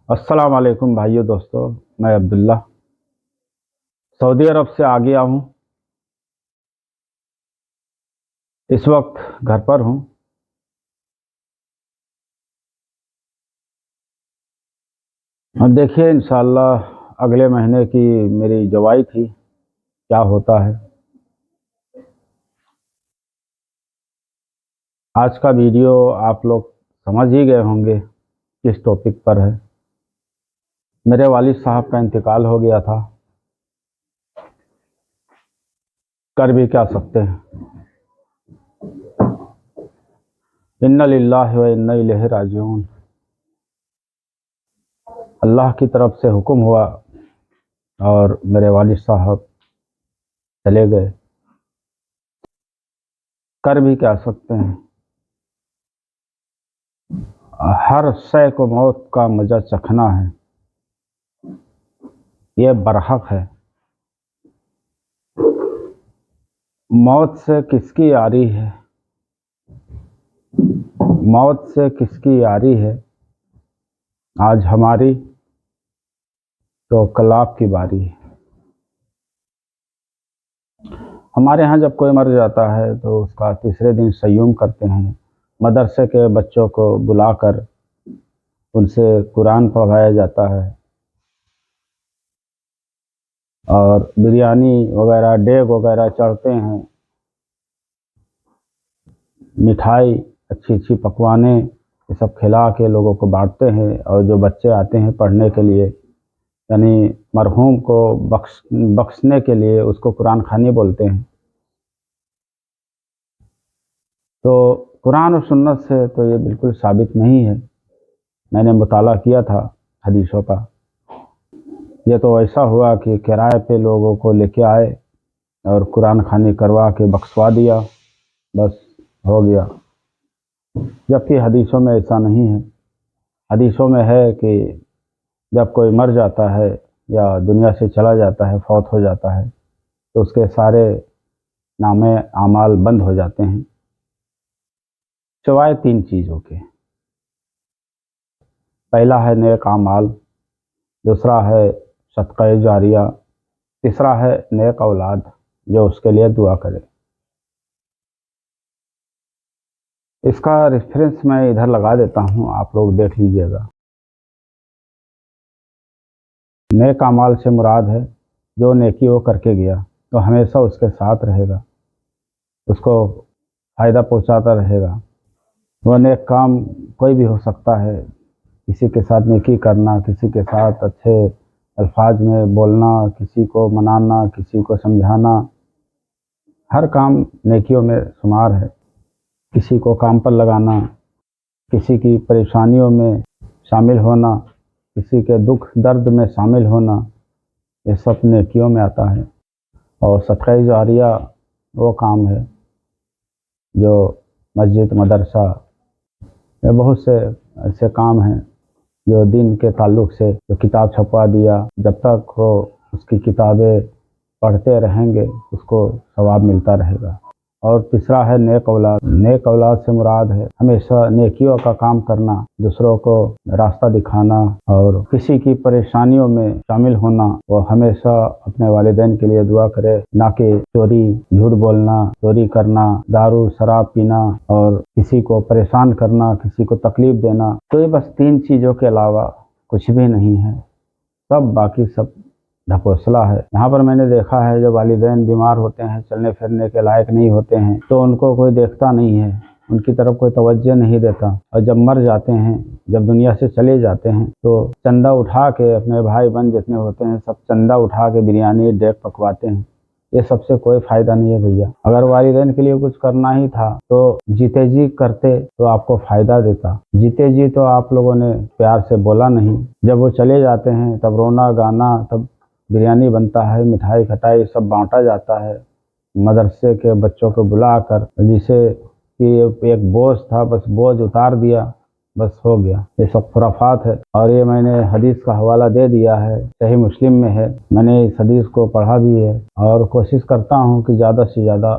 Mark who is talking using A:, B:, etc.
A: السلام علیکم بھائیو دوستو، میں عبداللہ سعودی عرب سے آ گیا ہوں۔ اس وقت گھر پر ہوں۔ دیکھیے انشاءاللہ اگلے مہینے کی میری جوائی تھی، کیا ہوتا ہے۔ آج کا ویڈیو آپ لوگ سمجھ ہی گئے ہوں گے کس ٹاپک پر ہے۔ میرے والد صاحب کا انتقال ہو گیا تھا، کر بھی کیا سکتے ہیں۔ انا للہ و انا الیہ راجعون۔ اللہ کی طرف سے حکم ہوا اور میرے والد صاحب چلے گئے، کر بھی کیا سکتے ہیں۔ ہر شے کو موت کا مزہ چکھنا ہے، یہ برحق ہے۔ موت سے کس کی یاری ہے، موت سے کس کی یاری ہے، آج ہماری تو کل آپ کی باری ہے۔ ہمارے ہاں جب کوئی مر جاتا ہے تو اس کا تیسرے دن سیوم کرتے ہیں، مدرسے کے بچوں کو بلا کر ان سے قرآن پڑھایا جاتا ہے اور بریانی وغیرہ دیگ وغیرہ چڑھتے ہیں، مٹھائی اچھی اچھی پکوانیں یہ سب کھلا کے لوگوں کو بانٹتے ہیں، اور جو بچے آتے ہیں پڑھنے کے لیے یعنی مرحوم کو بخشنے کے لیے اس کو قرآن خوانی بولتے ہیں۔ تو قرآن و سنت سے تو یہ بالکل ثابت نہیں ہے۔ میں نے مطالعہ کیا تھا حدیثوں کا، یہ تو ایسا ہوا کہ کرائے پہ لوگوں کو لے کے آئے اور قرآن خوانی کروا کے بخشوا دیا، بس ہو گیا۔ جبکہ حدیثوں میں ایسا نہیں ہے۔ حدیثوں میں ہے کہ جب کوئی مر جاتا ہے یا دنیا سے چلا جاتا ہے، فوت ہو جاتا ہے، تو اس کے سارے نامے اعمال بند ہو جاتے ہیں سوائے 3 چیزوں کے۔ پہلا ہے نیک اعمال، دوسرا ہے صدقہ جاریہ، تیسرا ہے نیک اولاد جو اس کے لیے دعا کرے۔ اس کا ریفرنس میں ادھر لگا دیتا ہوں، آپ لوگ دیکھ لیجئے گا۔ نیک اعمال سے مراد ہے جو نیکی وہ کر کے گیا تو ہمیشہ اس کے ساتھ رہے گا، اس کو فائدہ پہنچاتا رہے گا۔ وہ نیک کام کوئی بھی ہو سکتا ہے، کسی کے ساتھ نیکی کرنا، کسی کے ساتھ اچھے الفاظ میں بولنا، کسی کو منانا، کسی کو سمجھانا، ہر کام نیکیوں میں شمار ہے۔ کسی کو کام پر لگانا، کسی کی پریشانیوں میں شامل ہونا، کسی کے دکھ درد میں شامل ہونا، یہ سب نیکیوں میں آتا ہے۔ اور صدقہ جاریہ وہ کام ہے جو مسجد، مدرسہ، یہ بہت سے ایسے کام ہیں جو دین کے تعلق سے، جو کتاب چھپوا دیا، جب تک وہ اس کی کتابیں پڑھتے رہیں گے اس کو ثواب ملتا رہے گا۔ اور تیسرا ہے نیک اولاد۔ نیک اولاد سے مراد ہے ہمیشہ نیکیوں کا کام کرنا، دوسروں کو راستہ دکھانا اور کسی کی پریشانیوں میں شامل ہونا۔ وہ ہمیشہ اپنے والدین کے لیے دعا کرے، نہ کہ چوری، جھوٹ بولنا، چوری کرنا، دارو شراب پینا اور کسی کو پریشان کرنا، کسی کو تکلیف دینا۔ تو یہ بس 3 چیزوں کے علاوہ کچھ بھی نہیں ہے، سب باقی سب ڈھکوسلا ہے۔ یہاں پر میں نے دیکھا ہے جب والدین بیمار ہوتے ہیں، چلنے پھرنے کے لائق نہیں ہوتے ہیں، تو ان کو کوئی دیکھتا نہیں ہے، ان کی طرف کوئی توجہ نہیں دیتا، اور جب مر جاتے ہیں، جب دنیا سے چلے جاتے ہیں تو چندہ اٹھا کے اپنے بھائی بہن جتنے ہوتے ہیں سب چندہ اٹھا کے بریانی دیگ پکواتے ہیں۔ یہ سب سے کوئی فائدہ نہیں ہے بھیا۔ اگر والدین کے لیے کچھ کرنا ہی تھا تو جیتے جی کرتے تو آپ کو فائدہ دیتا۔ جیتے جی تو آپ لوگوں نے پیار سے بولا نہیں، جب وہ چلے جاتے ہیں تب رونا گانا، تب بریانی بنتا ہے، مٹھائی کھٹائی سب بانٹا جاتا ہے، مدرسے کے بچوں کو بلا کر، جسے کہ ایک بوجھ تھا بس بوجھ اتار دیا، بس ہو گیا۔ یہ سب خرافات ہے، اور یہ میں نے حدیث کا حوالہ دے دیا ہے، صحیح مسلم میں ہے، میں نے اس حدیث کو پڑھا بھی ہے، اور کوشش کرتا ہوں کہ زیادہ سے زیادہ